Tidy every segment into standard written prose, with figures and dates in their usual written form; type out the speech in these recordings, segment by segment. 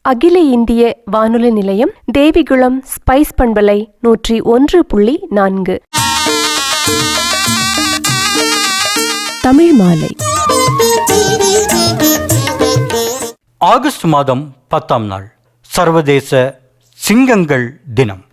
அகில இந்திய வானொலி நிலையம், தேவிகுளம் ஸ்பைஸ் பண்பலை 101.4. தமிழ் மாலை. ஆகஸ்ட் மாதம் 10ஆம் நாள் சர்வதேச சிங்கங்கள் தினம்.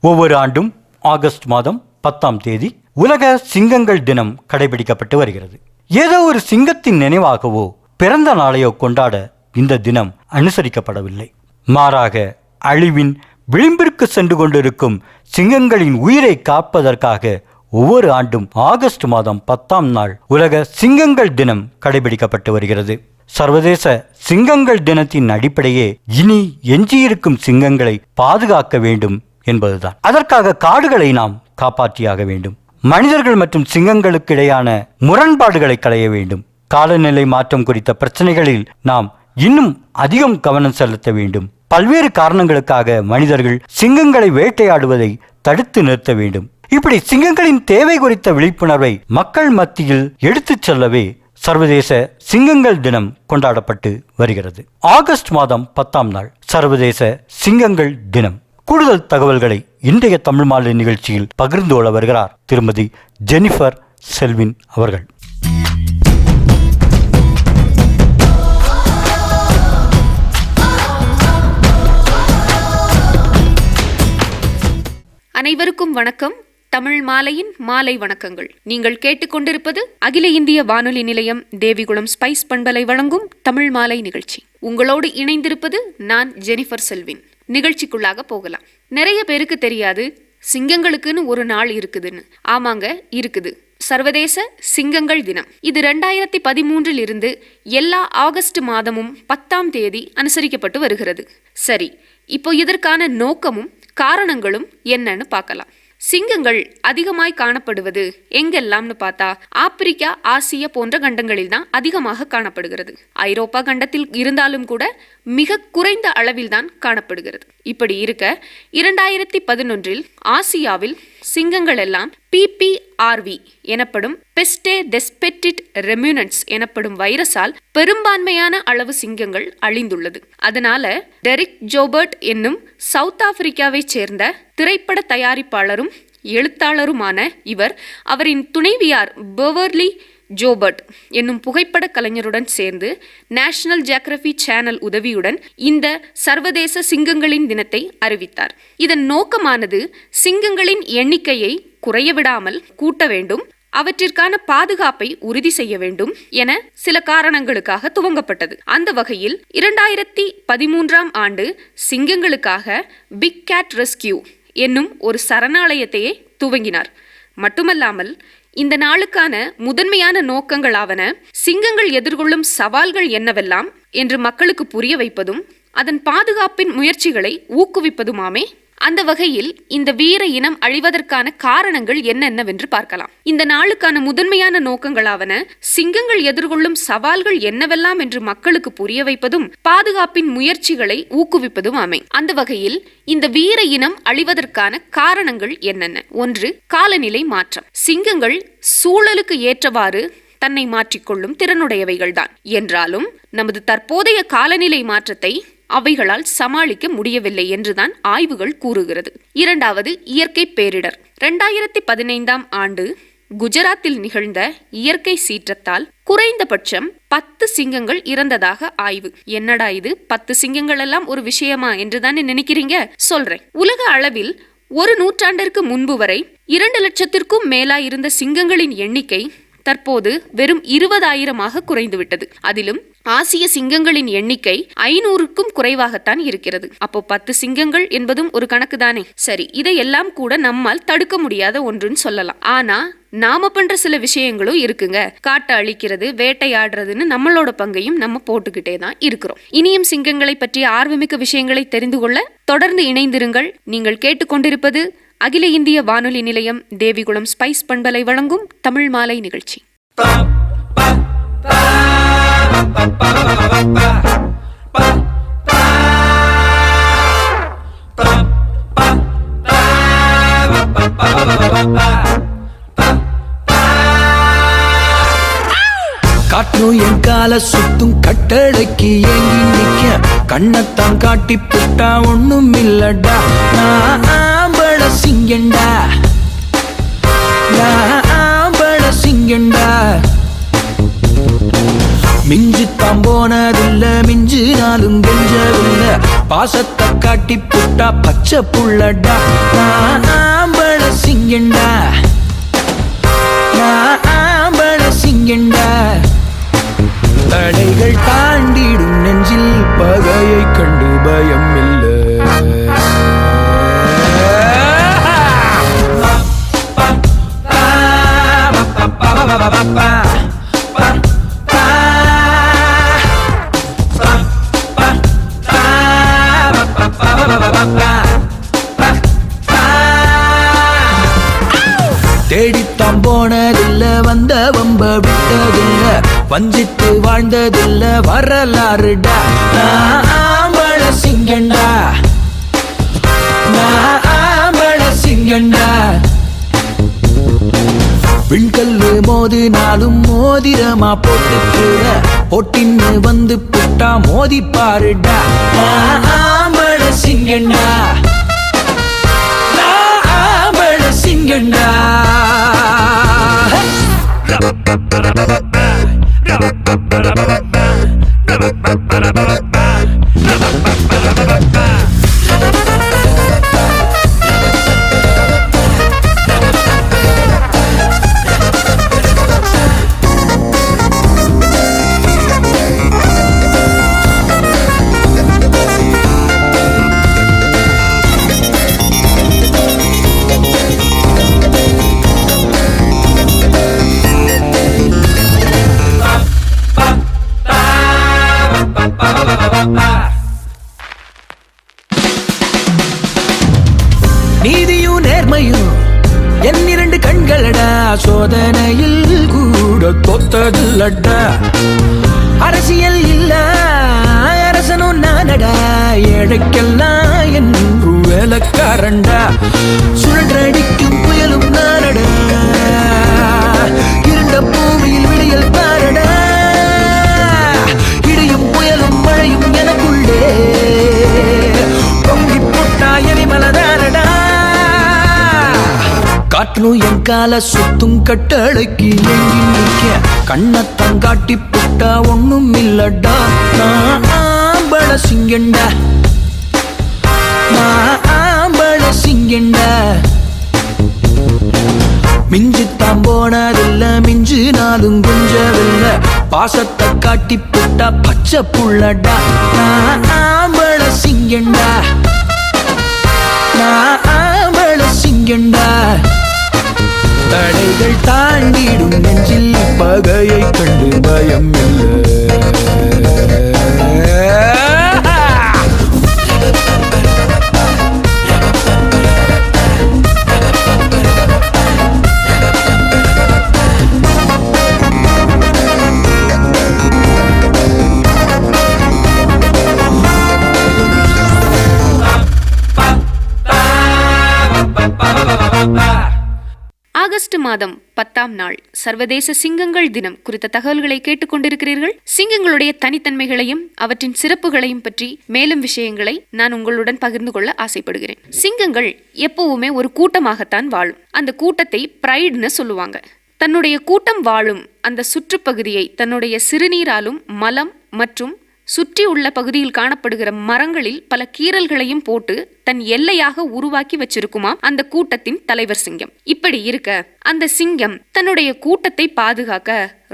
ஒவ்வொரு ஆண்டும் ஆகஸ்ட் மாதம் 10ஆம் தேதி உலக சிங்கங்கள் தினம் கடைபிடிக்கப்பட்டு வருகிறது. ஏதோ ஒரு சிங்கத்தின் நினைவாகவோ பிறந்த நாளையோ கொண்டாட இந்த தினம் அனுசரிக்கப்படவில்லை. மாறாக அழிவின் விளிம்பிற்கு சென்று கொண்டிருக்கும் சிங்கங்களின் உயிரை காப்பதற்காக ஒவ்வொரு ஆண்டும் ஆகஸ்ட் மாதம் 10ஆம் நாள் உலக சிங்கங்கள் தினம் கடைபிடிக்கப்பட்டு வருகிறது. சர்வதேச சிங்கங்கள் தினத்தின் அடிப்படையே இனி எஞ்சியிருக்கும் சிங்கங்களை பாதுகாக்க வேண்டும் என்பதுதான். அதற்காக காடுகளை நாம் காப்பாற்றியாக வேண்டும். மனிதர்கள் மற்றும் சிங்கங்களுக்கு இடையான முரண்பாடுகளை களைய வேண்டும். காலநிலை மாற்றம் குறித்த பிரச்சனைகளில் நாம் இன்னும் அதிகம் கவனம் செலுத்த வேண்டும். பல்வேறு காரணங்களுக்காக மனிதர்கள் சிங்கங்களை வேட்டையாடுவதை தடுத்து நிறுத்த வேண்டும். இப்படி சிங்கங்களின் தேவை குறித்த விழிப்புணர்வை மக்கள் மத்தியில் எடுத்துச் செல்லவே சர்வதேச சிங்கங்கள் தினம் கொண்டாடப்பட்டு வருகிறது. ஆகஸ்ட் மாதம் 10ஆம் நாள் சர்வதேச சிங்கங்கள் தினம். கூடுதல் தகவல்களை இன்றைய தமிழ் மாலை நிகழ்ச்சியில் பகிர்ந்து கொள்ள வருகிறார் திருமதி ஜெனிஃபர் செல்வின் அவர்கள். அனைவருக்கும் வணக்கம். தமிழ் மாலையின் மாலை வணக்கங்கள். நீங்கள் கேட்டுக்கொண்டிருப்பது அகில இந்திய வானொலி நிலையம், தேவிகுளம் ஸ்பைஸ் பண்பலை வழங்கும் தமிழ் மாலை நிகழ்ச்சி. உங்களோடு இணைந்திருப்பது நான் ஜெனிஃபர் செல்வின். நிகழ்ச்சிக்குள்ளாக போகலாம். நிறைய பேருக்கு தெரியாது சிங்கங்களுக்குன்னு ஒரு நாள் இருக்குதுன்னு. ஆமாங்க, இருக்குது. சர்வதேச சிங்கங்கள் தினம். இது 2013 இருந்து எல்லா ஆகஸ்ட் மாதமும் 10ஆம் தேதி அனுசரிக்கப்பட்டு வருகிறது. சரி, இப்போ இதற்கான நோக்கமும் காரணங்களும் என்னன்னு பார்க்கலாம். சிங்கங்கள் அதிகமாய் காணப்படுவது எங்கெல்லாம்னு பார்த்தா ஆப்பிரிக்கா, ஆசிய போன்ற கண்டங்களில் தான் அதிகமாக காணப்படுகிறது. ஐரோப்பா கண்டத்தில் இருந்தாலும் கூட மிக குறைந்த அளவில் தான் காணப்படுகிறது. இப்படி இருக்க 2011 ஆசியாவில் சிங்கங்கள் எல்லாம் PPRV எனப்படும் பெஸ்டே டெஸ்பெட்டிட் ரெம்யூனன்ஸ் எனப்படும் வைரஸால் பெரும்பான்மையான அளவு சிங்கங்கள் அழிந்துள்ளது. அதனால டெரிக் ஜோபர்ட் என்னும் சவுத் ஆப்பிரிக்காவை சேர்ந்த திரைப்பட தயாரிப்பாளரும் எழுத்தாளருமான இவர் அவரின் துணைவியார் பெவர்லி ஜோபர்ட் என்னும் புகைப்பட கலைஞருடன் சேர்ந்து நேஷனல் ஜியோகிராபி சேனல் உதவியுடன் இந்த சர்வதேச சிங்கங்களின் தினத்தை அறிவித்தார். இதன் நோக்கமானது சிங்கங்களின் எண்ணிக்கையை குறைய விடாமல் கூட்ட வேண்டும், அவற்றிற்கான பாதுகாப்பை உறுதி செய்ய வேண்டும் என சில காரணங்களுக்காக துவங்கப்பட்டது. அந்த வகையில் 2013ஆம் ஆண்டு சிங்கங்களுக்காக பிக் கேட் ரெஸ்கியூ என்னும் ஒரு சரணாலயத்தையே துவங்கினார். மட்டுமல்லாமல் இந்த நாளுக்கான முதன்மையான நோக்கங்களாவன சிங்கங்கள் எதிர்கொள்ளும் சவால்கள் என்னவெல்லாம் என்று மக்களுக்கு புரிய வைப்பதும் அதன் பாதுகாப்பின் முயற்சிகளை ஊக்குவிப்பதுமாமே. அந்த வகையில் இந்த வீர இனம் அழிவதற்கான காரணங்கள் என்னென்னவென்று பார்க்கலாம். இந்த நாளுக்கான முதன்மையான நோக்கங்களாவன சிங்கங்கள் எதிர்கொள்ளும் சவால்கள் என்னவெல்லாம் என்று மக்களுக்கு புரிய வைப்பதும் பாதுகாப்பின் முயற்சிகளை ஊக்குவிப்பதும் ஆமை. அந்த வகையில் இந்த வீர இனம் அழிவதற்கான காரணங்கள் என்னென்ன? 1. காலநிலை மாற்றம். சிங்கங்கள் சூழலுக்கு ஏற்றவாறு தன்னை மாற்றிக்கொள்ளும் திறனுடையவைகள்தான். என்றாலும் நமது தற்போதைய காலநிலை மாற்றத்தை அவைகளால் சமாளிக்க முடியவில்லை என்றுதான் ஆய்வுகள் கூறுகிறது. 2. இயற்கை பேரிடர். 2015ஆம் ஆண்டு குஜராத்தில் நிகழ்ந்த இயற்கை சீற்றத்தால் குறைந்தபட்சம் 10 சிங்கங்கள் இறந்ததாக ஆய்வு. என்னடா இது, 10 சிங்கங்கள் எல்லாம் ஒரு விஷயமா என்றுதான் நினைக்கிறீங்க? சொல்றேன். உலக அளவில் ஒரு நூற்றாண்டிற்கு முன்பு வரை 2 லட்சத்திற்கும் மேலாய் இருந்த சிங்கங்களின் எண்ணிக்கை தற்போது வெறும் 20,000 குறைந்துவிட்டது. அதிலும் ஆசிய சிங்கங்களின் எண்ணிக்கை 500க்கும் குறைவாகத்தான் இருக்கிறது. அப்போ 10 சிங்கங்கள் என்பதும் ஒரு கணக்கு தானே. சரி, இதையெல்லாம் கூட நம்மால் தடுக்க முடியாத ஒன்றுன்னு சொல்லலாம். ஆனா நாம பண்ற சில விஷயங்களும் இருக்குங்க. காட்டை அழிக்கிறது, வேட்டையாடுறதுன்னு நம்மளோட பங்கையும் நம்ம போட்டுக்கிட்டே தான் இருக்கிறோம். இனியும் சிங்கங்களை பற்றிய ஆர்வமிக்க விஷயங்களை தெரிந்து கொள்ள தொடர்ந்து இணைந்திருங்கள். நீங்கள் கேட்டுக்கொண்டிருப்பது அகில இந்திய வானொலி நிலையம், தேவிகுளம் ஸ்பைஸ் பண்பலை வழங்கும் தமிழ் மாலை நிகழ்ச்சி. காட்டும் என் கால சுத்தும் கட்டளைக்கு ஏங்கி நிக்க கண்ணத்தான் காட்டி புட்டா ஒண்ணும் இல்லடா. நான் ஆம்பள சிங்கண்டா, நான் ஆம்பள சிங்கண்டா. மிஞ்சித்தான் போனதில்ல, மிஞ்சினாலும் கெஞ்சவில்ல, பாசத்தை காட்டி புட்டா பச்சை புள்ளடா. நான் ஆம்பள சிங்கண்டா, நான் ஆம்பள சிங்கண்டா. தடைகள் தாண்டிடும் நெஞ்சில் பகையை கண்டு பயம் இல்லை. தேடித்தான் போனதில்ல, வந்த வம்ப விட்டதில்ல, வஞ்சித்து வாழ்ந்ததில்ல, வரலாறுடா. நான் ஆம்பள சிங்கண்டா, நான் ஆம்பள சிங்கண்டா. விண்கல்லு மோதினாலும் மோதிரமா போட்டுக்கிற பொட்டின்னு வந்து புட்டா மோதி பாருடா. நான் ஆம்பள சிங்கண்டா, நான் ஆம்பள சிங்கண்டா. நீதியும் நேர்மையும் என் இரண்டு கண்களடா, சோதனையில் கூட தோத்ததில்லடா. அரசியல் இல்ல அரசனும் நானடா, ஏழைக்கெல்லாம் என்று வேலைக்காரண்டா. சுழன்றடிக்கும் புயலும் நானடா, இருண்ட பூமியில் விடியல் தாரடா. இடியும் புயலும் மழையும் எனக்குள்ளே பொங்கி போட்டா எரிமலதானடா. காற்றும் என் கால சுத்தும் கட்டளைக்கு ஏங்கி நிற்க கண்ணத்தான் காட்டி புட்டா ஒண்ணும் இல்லடா. நான் ஆம்பள சிங்கண்டா, நான் ஆம்பள சிங்கண்டா. மிஞ்சித்தான் போனதில்ல, மிஞ்சினாலும் குஞ்சவில்ல, பாசத்தை காட்டி புட்டா பச்சை புள்ளடா. நான் ஆம்பள சிங்கண்டா, நான் ஆம்பள சிங்கண்டா. தடைகள் தாண்டிடும் நெஞ்சில் பகையை கண்டு பயம் இல்லை. ஆகஸ்ட் மாதம் 10ஆம் நாள் சர்வதேச சிங்கங்கள் தினம் குறித்த தகவல்களை கேட்டுக்கொண்டிருக்கிறீர்கள். சிங்கங்களுடைய தனித்தன்மைகளையும் அவற்றின் சிறப்புகளையும் பற்றி மேலும் விஷயங்களை நான் உங்களுடன் பகிர்ந்து கொள்ள ஆசைப்படுகிறேன். சிங்கங்கள் எப்பவுமே ஒரு கூட்டமாகத்தான் வாழும். அந்த கூட்டத்தை பிரைடுன்னு சொல்லுவாங்க. தன்னுடைய கூட்டம் வாழும் அந்த சுற்றுப்பகுதியை தன்னுடைய சிறுநீராலும் மலம் மற்றும் சுற்றி உள்ள பகுதியில் காணப்படுகிற மரங்களில் பல கீறல்களையும் போட்டு தன் எல்லையாக உருவாக்கி வச்சிருக்குமாம் அந்த கூட்டத்தின் தலைவர் சிங்கம். இப்படி இருக்க அந்த சிங்கம் தன்னுடைய கூட்டத்தை பாதுகாக்க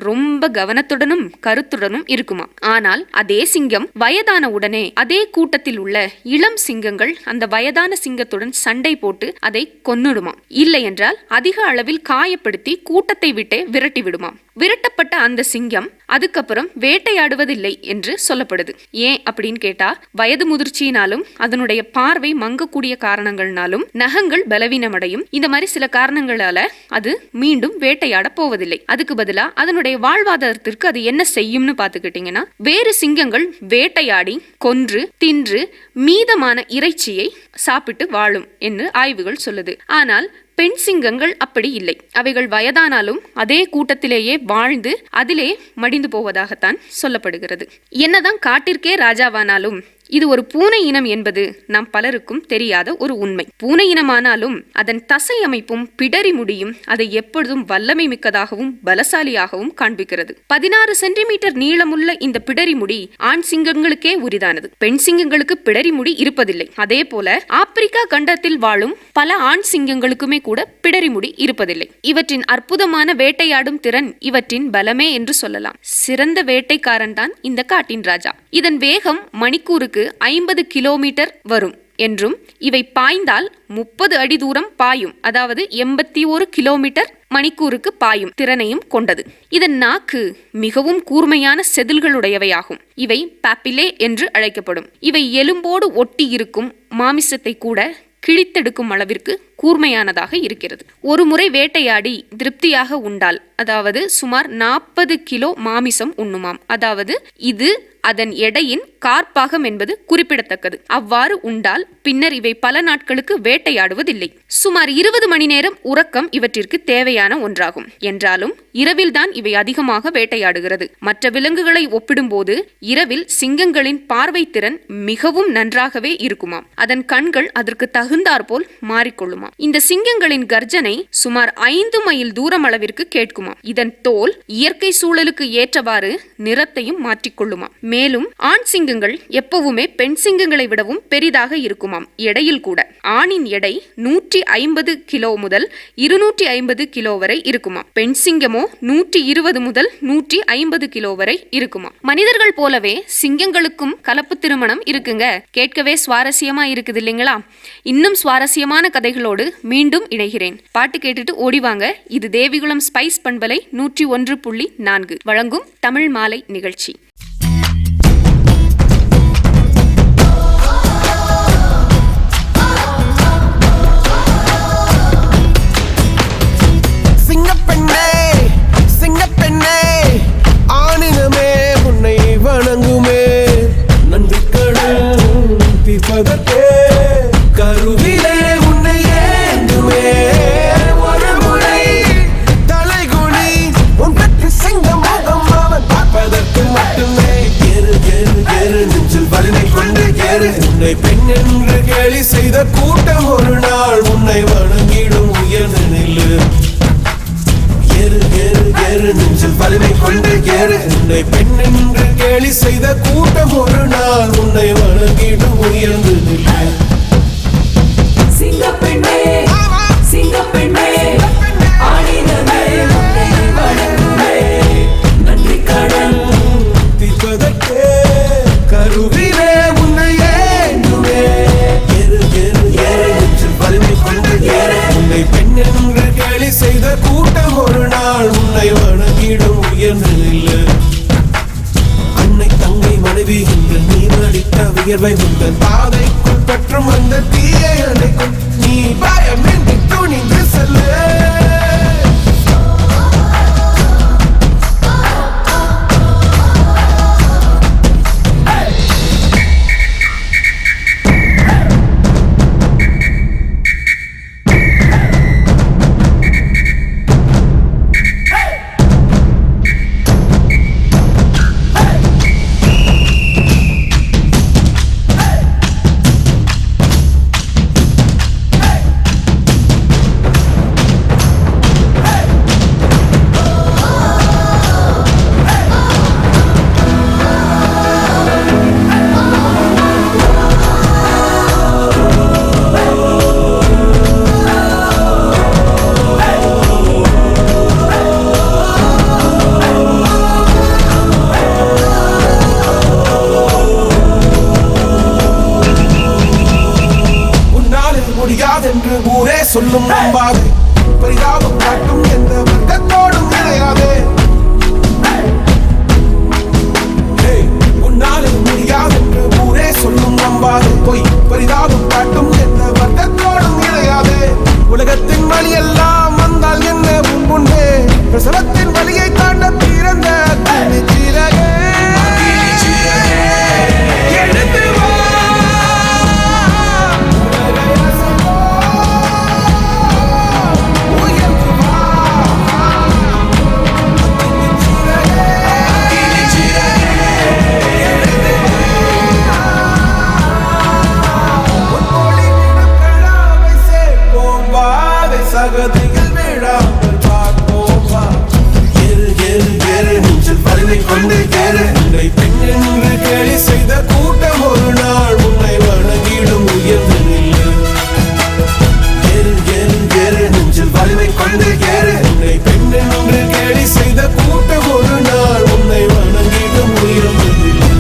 ரொம்ப கவனத்துடனும் கருத்துடனும் இருக்குமா. ஆனால் அதே சிங்கம் வயதான உடனே அதே கூட்டத்தில் உள்ள இளம் சிங்கங்கள் அந்த வயதான சிங்கத்துடன் சண்டை போட்டு அதை கொன்னுடுமாம். இல்லை என்றால் அதிக அளவில் காயப்படுத்தி கூட்டத்தை விட்டே விரட்டி விடுமாம். விரட்டப்பட்ட அந்த சிங்கம் அதுக்கப்புறம் வேட்டையாடுவதில்லை என்று சொல்லப்படுது. ஏன் அப்படின்னு கேட்டா, வயது முதிர்ச்சியினாலும் அதனுடைய பார்வை மங்கக்கூடிய காரணங்கள்னாலும் நகங்கள் பலவீனமடையும். இந்த மாதிரி சில காரணங்களால அது மீண்டும் வேட்டையாட போவதில்லை. அதுக்கு பதிலா அதனுடைய வாழ்வாதாரத்திற்கு அது என்ன செய்யும்னு பாத்துக்கிட்டீங்கன்னா, வேறு சிங்கங்கள் வேட்டையாடி கொன்று தின்று மீதமான இறைச்சியை சாப்பிட்டு வாழும் என்று ஆய்வுகள் சொல்லுது. ஆனால் பெண் சிங்கங்கள் அப்படி இல்லை. அவைகள் வயதானாலும் அதே கூட்டத்திலேயே வாழ்ந்து அதிலே மடிந்து போவதாகத்தான் சொல்லப்படுகிறது. என்னதான் காட்டிற்கே ராஜாவானாலும் இது ஒரு பூனை இனம் என்பது நாம் பலருக்கும் தெரியாத ஒரு உண்மை. பூனை இனமானாலும் அதன் தசை அமைப்பும் பிடரி முடியும் அதை எப்பொழுதும் வல்லமை மிக்கதாகவும் பலசாலியாகவும் காண்பிக்கிறது. 16 சென்டிமீட்டர் நீளமுள்ள இந்த பிடரி முடி ஆண் சிங்கங்களுக்கே உரிதானது. பெண் சிங்கங்களுக்கு பிடரி முடி இருப்பதில்லை. அதே போல ஆப்பிரிக்கா கண்டத்தில் வாழும் பல ஆண் சிங்கங்களுக்குமே கூட பிடரி முடி இருப்பதில்லை. இவற்றின் அற்புதமான வேட்டையாடும் திறன் இவற்றின் பலமே என்று சொல்லலாம். சிறந்த வேட்டைக்காரன் தான் இந்த காட்டின் ராஜா. இதன் வேகம் மணிக்கூருக்கு 50 கிலோமீட்டர் வரும் என்றும் இவை பாய்ந்தால் 30 அடி தூரம் பாயும், அதாவது 81 கிலோமீட்டர் மணிக்கூருக்கு பாயும் திறனையும் கொண்டது. இதன் நாக்கு மிகவும் கூர்மையான செதில்களுடையவையாகும். இவை பாப்பிலே என்று அழைக்கப்படும். இவை எலும்போடு ஒட்டி இருக்கும் மாமிசத்தை கூட கிழித்தெடுக்கும் அளவிற்கு கூர்மையானதாக இருக்கிறது. ஒரு முறை வேட்டையாடி திருப்தியாக உண்டால், அதாவது சுமார் 40 கிலோ மாமிசம் உண்ணுமாம். அதாவது இது அதன் எடையின் காற்பாகம் என்பது குறிப்பிடத்தக்கது. அவ்வாறு உண்டால் பின்னர் இவை பல நாட்களுக்கு வேட்டையாடுவதில்லை. சுமார் 20 மணி நேரம் உறக்கம் இவற்றிற்கு தேவையான ஒன்றாகும். என்றாலும் இரவில் தான் இவை அதிகமாக வேட்டையாடுகிறது. மற்ற விலங்குகளை ஒப்பிடும்போது இரவில் சிங்கங்களின் பார்வை திறன் மிகவும் நன்றாகவே இருக்குமாம். அதன் கண்கள் அதற்கு தகுந்தாற்போல் மாறிக்கொள்ளுமாம். இந்த சிங்கங்களின் கர்ஜனை சுமார் 5 மைல் தூரம் அளவிற்கு கேட்குமாம். இதன் தோல் இயற்கை சூழலுக்கு ஏற்றவாறு நிறத்தையும் மாற்றிக்கொள்ளுமாம். மேலும் ஆண் சிங்கங்கள் எப்பவுமே பெண் சிங்கங்களை விடவும் பெரிதாக இருக்குமாம். எடையில் கூட ஆணின் எடை 150 கிலோ முதல் 250 கிலோ வரை இருக்குமாம். பெண் சிங்கமோ 120 முதல் 150 கிலோ வரை இருக்குமாம். மனிதர்கள் போலவே சிங்கங்களுக்கும் கலப்பு திருமணம் இருக்குங்க. கேட்கவே சுவாரஸ்யமா இருக்குது இல்லைங்களா? இன்னும் சுவாரஸ்யமான கதைகளோடு மீண்டும் இணைகிறேன். பாட்டு கேட்டுட்டு ஓடிவாங்க. இது தேவிகுளம் ஸ்பைஸ் பண்பலை 101.4 வழங்கும் தமிழ் மாலை நிகழ்ச்சி. கருவிலே உன்னை ஏந்துமே ஒரு முறை தலைகுனி உன் பெற்று சிங்க முகம் அவன் பார்ப்பதற்கு மட்டுமே. ஏறு ஏறு ஏறு நெஞ்சில் வலிமை கொண்டு ஏறு. உன்னை பெண் என்று கேலி செய்த கூட்டம் ஒரு நாள் உன்னை வணங்கிடும் உயர்ந்து நில்லு. ஏறு ஏறு ஏறு நெஞ்சில் வலிமை கொண்டு ஏறு. உன்னை பெண் என்று கேலி செய்த கூட்டம் ஒரு நாள் உன்னை வணங்கிடும் உயர்ந்து நில்லு. சிங்கப்பெண்ணே சிங்கப்பெண்ணே ஆடினமே உன்னை வணங்குமே. நன்றி கடன் தீர்ப்பதற்கே கருவிலே உன்னை ஏந்துமே. ஏறு ஏறு ஏறு நெஞ்சில் வலிமை கொண்டு ஏறு. உன்னை பெண் என்று கேலி செய்த கூட்டம் ஒரு நாள் உன்னை வணங்கிடும் உயர்ந்து நில்லு. அன்னை தங்கை மனைவி என்று நீ நடித்த வியர்வை உங்கள் பாதைக்குள் பற்றும் அந்த தீயை அணைக்கும். நீ பயமின்றி துணிந்து செல்லு. முடியாதென்று ஊரே சொல்லும் நம்பாது. பரிதாபம் காட்டும் எந்த வர்க்கத்தோடும் இணையாதே. உன்னாலே முடியாதென்று ஊரே சொல்லும் நம்பாது பொய் பரிதாபம் காட்டும் எந்த வர்க்கத்தோடும் இணையாது உலகத்தின் வழி எல்லாம் வந்தால் என்ன உண்டே பிரசவத்தின் வழியை தாண்ட பிறந்த சிறகே எடுத்து வா சகதியில் விழாமல் பார்ப்போம் வா ஏறு ஏறு ஏறு நெஞ்சில் வலிமை கொண்டு ஏறு உன்னை பெண் என்று கேலி செய்த கூட்டம் ஒரு நாள் உன்னை வணங்கிடும் உயர்ந்து நில்லு ஏறு ஏறு ஏறு நெஞ்சில் வலிமை கொண்டு ஏறு உன்னை பெண் என்று கேலி செய்த கூட்டம் ஒரு நாள் உன்னை வணங்கிடும் உயர்ந்து நில்லு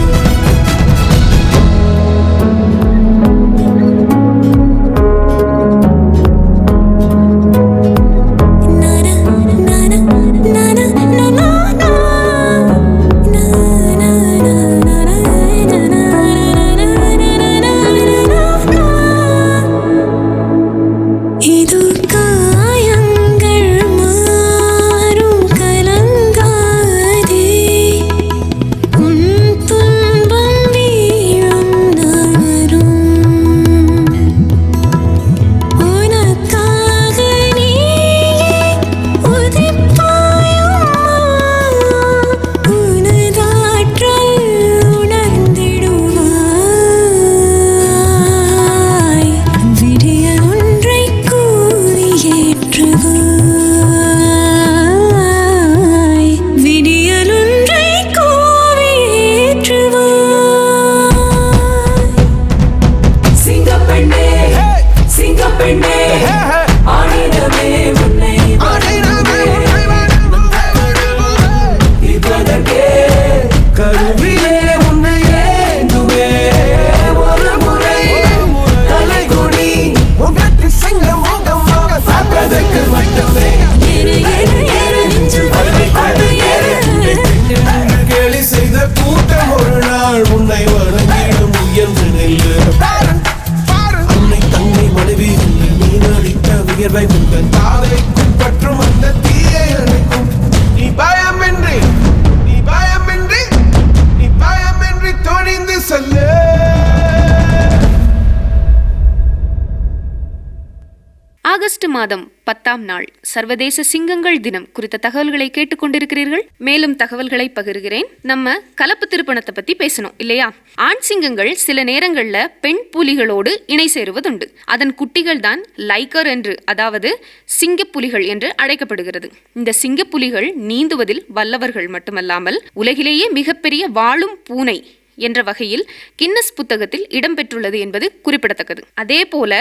ஆகஸ்ட் மாதம் 10ஆம் நாள் சர்வதேச சிங்கங்கள் தினம் குறித்த தகவல்களை கேட்டுக்கொண்டிருக்கிறீர்கள். மேலும் தகவல்களை பகிர்கிறேன். நம்ம கலப்பு திருப்பணத்தை பத்தி பேசணும் இல்லையா? ஆண் சிங்கங்கள் சில நேரங்கள்ல பெண் புலிகளோடு இணை சேருவதுண்டு. அதன் குட்டிகள் தான் லைக்கர் என்று, அதாவது சிங்கப்புலிகள் என்று அழைக்கப்படுகிறது. இந்த சிங்கப்புலிகள் நீந்துவதில் வல்லவர்கள் மட்டுமல்லாமல் உலகிலேயே மிகப்பெரிய வாழும் பூனை என்ற வகையில் கின்னஸ் புத்தகத்தில் இடம்பெற்றுள்ளது என்பது குறிப்பிடத்தக்கது. அதே போல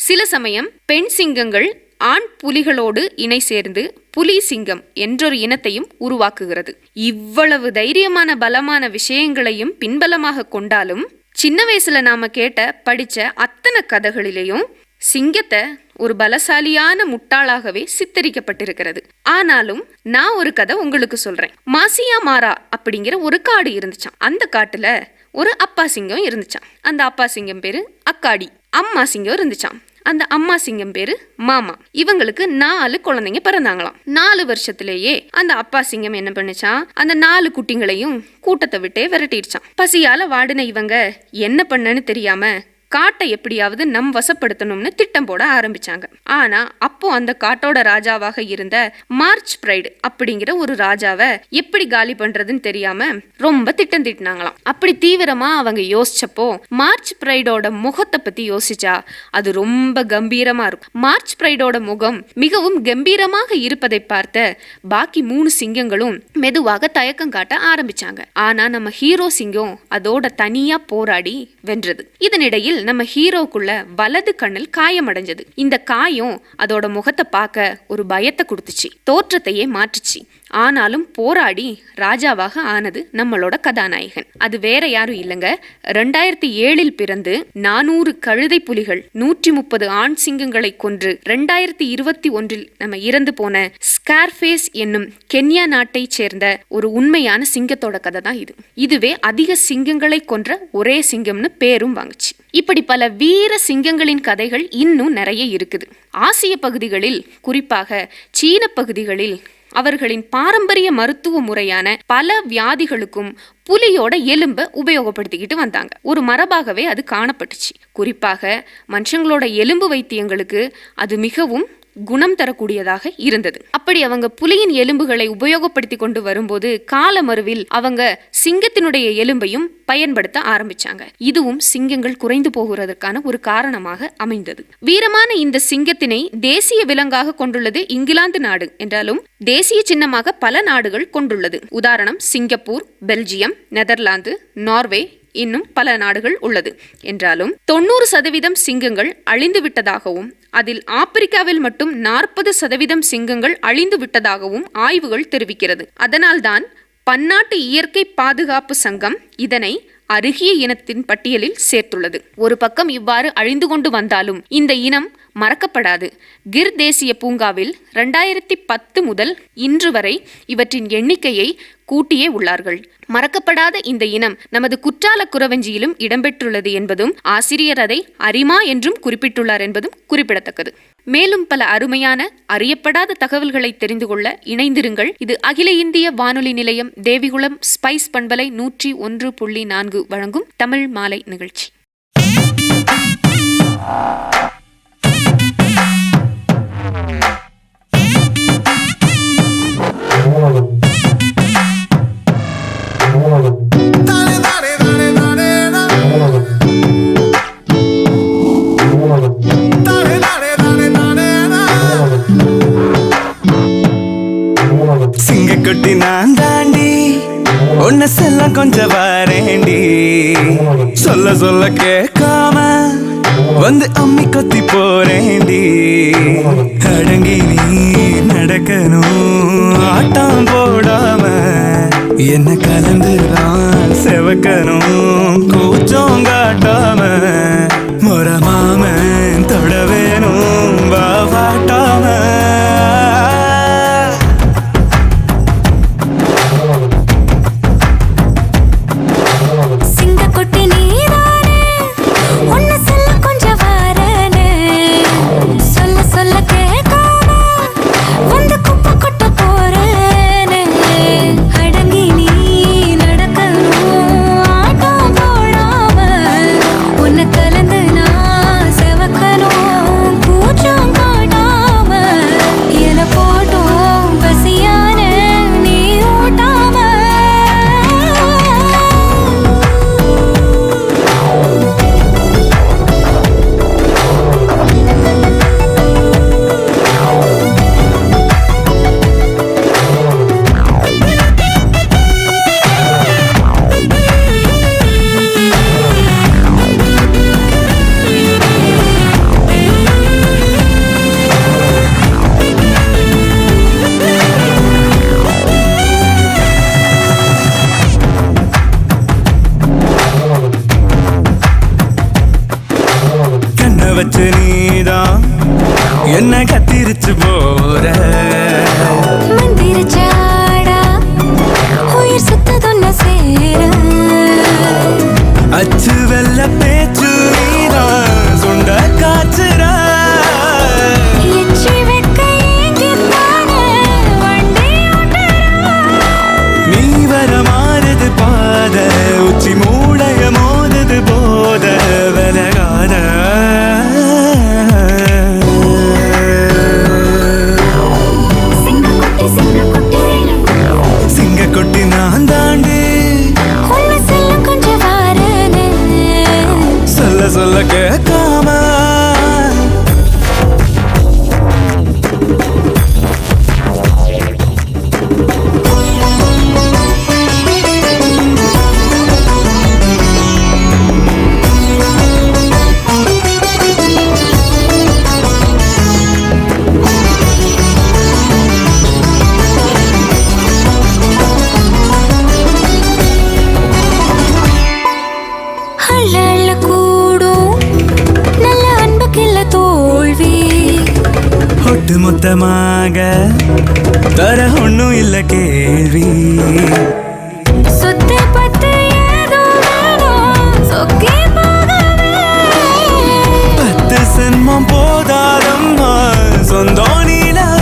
சில சமயம் பெண் சிங்கங்கள் ஆண் புலிகளோடு இணை சேர்ந்து புலி சிங்கம் என்றொரு இனத்தையும் உருவாக்குகிறது. இவ்வளவு தைரியமான பலமான விஷயங்களையும் பின்பலமாக கொண்டாலும் சின்ன வயசுல நாம கேட்ட படிச்ச அத்தனை கதைகளிலேயும் சிங்கத்தை ஒரு பலசாலியான முட்டாளாகவே சித்தரிக்கப்பட்டிருக்கிறது. ஆனாலும் நான் ஒரு கதை உங்களுக்கு சொல்றேன். மாசியா மாரா அப்படிங்கிற ஒரு காடு இருந்துச்சான். அந்த காட்டுல ஒரு அப்பா சிங்கம் இருந்துச்சான். அந்த அப்பா சிங்கம் பேரு அக்காடி. அம்மா சிங்கம் இருந்துச்சான். அந்த அம்மா சிங்கம் பேரு மாமா. இவங்களுக்கு 4 குழந்தைங்க பிறந்தாங்களாம். 4 வருஷத்திலேயே அந்த அப்பா சிங்கம் என்ன பண்ணுச்சான், அந்த 4 குட்டிங்களையும் கூட்டத்தை விட்டே விரட்டிடுச்சான். பசியால வாடின இவங்க என்ன பண்ணன்னு தெரியாம காட்டை எப்படியாவது நம் வசப்படுத்தணும்னு திட்டம் போட ஆரம்பிச்சாங்க. ஆனா அப்போ அந்த காட்டோட ராஜாவாக இருந்த மார்ச் பிரைடு அப்படிங்கிற ஒரு ராஜாவை எப்படி காலி பண்றதுன்னு தெரியாம ரொம்ப திட்டம் தீட்டினாங்களாம். அப்படி தீவிரமா அவங்க யோசிச்சப்போ மார்ச் பிரைடோட முகத்தை பத்தி யோசிச்சா அது ரொம்ப கம்பீரமா இருக்கும். மார்ச் பிரைடோட முகம் மிகவும் கம்பீரமாக இருப்பதை பார்த்த பாக்கி 3 சிங்கங்களும் மெதுவாக தயக்கம் காட்ட ஆரம்பிச்சாங்க. ஆனா நம்ம ஹீரோ சிங்கம் அதோட தனியா போராடி வென்றது. இதனிடையில் விபத்தில் நம்ம ஹீரோக்குள்ள வலது கண்ணில் காயமடைஞ்சது. இந்த காயம் அதோட முகத்தை பார்க்க ஒரு பயத்தை கொடுத்துச்சு, தோற்றத்தையே மாற்றுச்சு. ஆனாலும் போராடி ராஜாவாக ஆனது நம்மளோட கதாநாயகன். அது வேற யாரும் இல்லைங்க, 2007 பிறந்து 400 கழுதை புலிகள் 130 ஆண் சிங்கங்களை கொன்று 2021 நம்ம இறந்து போன ஸ்கார்ஃபேஸ் என்னும் கென்யா நாட்டை சேர்ந்த ஒரு உண்மையான சிங்கத்தோட கதை தான் இது. இதுவே அதிக சிங்கங்களை கொன்ற ஒரே சிங்கம்னு பேரும் வாங்குச்சு. இப்படி பல வீர சிங்கங்களின் கதைகள் இன்னும் நிறைய இருக்குது. ஆசிய பகுதிகளில், குறிப்பாக சீன பகுதிகளில் அவர்களின் பாரம்பரிய மருத்துவ முறையான பல வியாதிகளுக்கும் புலியோட எலும்பை உபயோகப்படுத்திக்கிட்டு வந்தாங்க. ஒரு மரபாகவே அது காணப்பட்டுச்சு. குறிப்பாக மனுஷங்களோட எலும்பு வைத்தியங்களுக்கு அது மிகவும் குணம் தரக்கூடியதாக இருந்தது. அப்படி அவங்க புலியின் எலும்புகளை உபயோகப்படுத்தி கொண்டு வரும்போது காலமருவில் அவங்க சிங்கத்தினுடைய எலும்பையும் பயன்படுத்த ஆரம்பிச்சாங்க. இதுவும் சிங்கங்கள் குறைந்து போகிறதற்கான ஒரு காரணமாக அமைந்தது. வீரமான இந்த சிங்கத்தினை தேசிய விலங்காக கொண்டுள்ளது இங்கிலாந்து நாடு என்றாலும் தேசிய சின்னமாக பல நாடுகள் கொண்டுள்ளது. உதாரணம் சிங்கப்பூர், பெல்ஜியம், நெதர்லாந்து, நார்வே, இன்னும் பல நாடுகள் உள்ளது. என்றாலும் 90% சிங்கங்கள் அழிந்து விட்டதாகவும் அதில் ஆப்பிரிக்காவில் மட்டும் 40% சிங்கங்கள் அழிந்து விட்டதாகவும் ஆய்வுகள் தெரிவிக்கிறது. அதனால்தான் பன்னாட்டு இயற்கை பாதுகாப்பு சங்கம் இதனை அருகிய இனத்தின் பட்டியலில் சேர்த்துள்ளது. ஒரு பக்கம் இவ்வாறு அழிந்து கொண்டு வந்தாலும் இந்த இனம் மறக்கப்படாது. கிர் தேசிய பூங்காவில் 2010 முதல் இன்று வரை இவற்றின் எண்ணிக்கையை கூட்டியே உள்ளார்கள். மறக்கப்படாத இந்த இனம் நமது குற்றால குறவஞ்சியிலும் இடம்பெற்றுள்ளது என்பதும் ஆசிரியர் அதை அரிமா என்றும் குறிப்பிட்டுள்ளார் என்பதும் குறிப்பிடத்தக்கது. மேலும் பல அருமையான அறியப்படாத தகவல்களை தெரிந்து கொள்ள இணைந்திருங்கள். இது அகில இந்திய வானொலி நிலையம் தேவிகுளம் ஸ்பைஸ் பண்பலை 101.4 வழங்கும் தமிழ் மாலை நிகழ்ச்சி. சிங்கக்குட்டி நான் தாண்டி உன்னை செல்ல கொஞ்சம் வரேண்டி, சொல்ல சொல்ல கேட்காம வந்து அம்மி கொத்தி போறேண்டி. அடங்கி நீ நடக்கணும் ஆட்டம் போடாம, என்ன கலந்துதான் செவக்கணும் கூச்சம் காட்டாம, முறமாம தொட வேணும் வாட்டாம. வச்சு நீதான் என்ன கத்திருச்சு போற அச்சு வெல்ல பேச்சு நீதான் சுண்ட காச்சுற நீ வர மாறுது பாத உச்சி மூடைய மோதுது போத விலகாத சிங்கக்குட்டி நான் தாண்டி ஒட்டுமொத்தமாக தர ஒண்ணும் இல்ல கேள்வி. சுத்தி பத்தி ஏதோ வேணும், சொக்கி போகவே. 10 சென்மம் போதாதம்மா சொந்தம் நிலவ.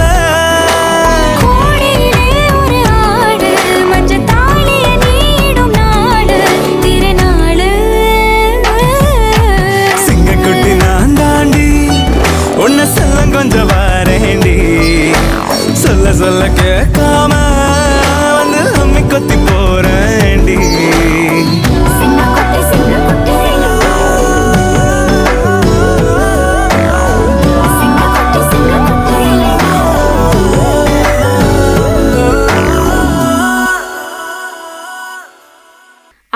கோடியிலே ஒரு ஆடு, மஞ்சள் தாலிய நீடும் நாடு, திருநாடு. சிங்கக்குட்டி நான் தாண்டி உன்னை செல்லம் கொஞ்சம் வரேண்டி. சொல்ல சொல்ல கேட்காம வந்து அம்மி கொத்தி போறேண்டி. சிங்கக்குட்டி, சிங்கக்குட்டி. சிங்கக்குட்டி, சிங்கக்குட்டி.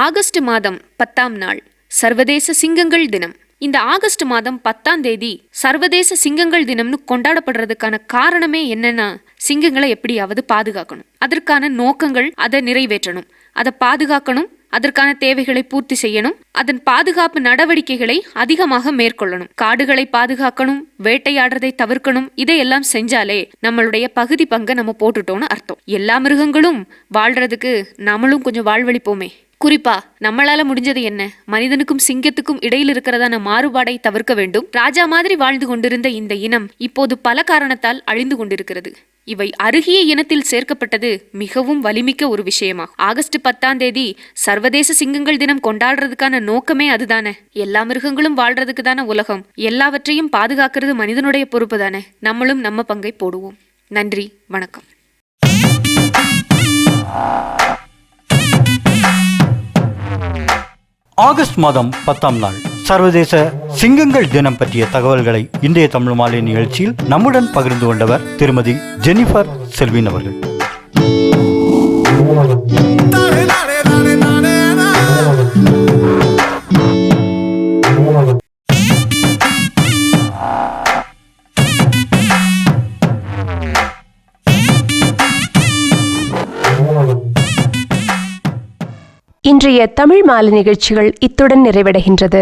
ஆகஸ்ட் மாதம் 10ஆம் நாள் சர்வதேச சிங்கங்கள் தினம். இந்த ஆகஸ்ட் மாதம் 10ஆம் தேதி சர்வதேச சிங்கங்கள் தினம்னு கொண்டாடப்படுறதுக்கான காரணமே என்னன்னா, சிங்கங்களை எப்படியாவது பாதுகாக்கணும், அதற்கான நோக்கங்கள், அதை நிறைவேற்றணும், அதை பாதுகாக்கணும், அதற்கான தேவைகளை பூர்த்தி செய்யணும், அதன் பாதுகாப்பு நடவடிக்கைகளை அதிகமாக மேற்கொள்ளணும், காடுகளை பாதுகாக்கணும், வேட்டையாடுறதை தவிர்க்கணும். இதையெல்லாம் செஞ்சாலே நம்மளுடைய பகுதி பங்கை நம்ம போட்டுட்டோம்னு அர்த்தம். எல்லா மிருகங்களும் வாழ்றதுக்கு நம்மளும் கொஞ்சம் வாழ்வழிப்போமே. குறிப்பா நம்மளால முடிஞ்சது என்ன? மனிதனுக்கும் சிங்கத்துக்கும் இடையில் இருக்கிறதான மாறுபாடை தவிர்க்க வேண்டும். ராஜா மாதிரி வாழ்ந்து கொண்டிருந்த இந்த இனம் இப்போது பல காரணத்தால் அழிந்து கொண்டிருக்கிறது. இவை அருகிய இனத்தில் சேர்க்கப்பட்டது மிகவும் வலிமிக்க ஒரு விஷயமாகும். ஆகஸ்ட் 10ஆம் தேதி சர்வதேச சிங்கங்கள் தினம் கொண்டாடுறதுக்கான நோக்கமே அதுதானே. எல்லா மிருகங்களும் வாழ்றதுக்கு தானே உலகம். எல்லாவற்றையும் பாதுகாக்கிறது மனிதனுடைய பொறுப்பு தானே. நம்மளும் நம்ம பங்கை போடுவோம். நன்றி, வணக்கம். ஆகஸ்ட் மாதம் 10ஆம் நாள் சர்வதேச சிங்கங்கள் தினம் பற்றிய தகவல்களை இன்றைய தமிழ் மாலை நிகழ்ச்சியில் நம்முடன் பகிர்ந்து கொண்டவர் திருமதி ஜெனிஃபர் செல்வின் அவர்கள். இன்றைய தமிழ் மாலை நிகழ்ச்சிகள் இத்துடன் நிறைவடைகின்றது.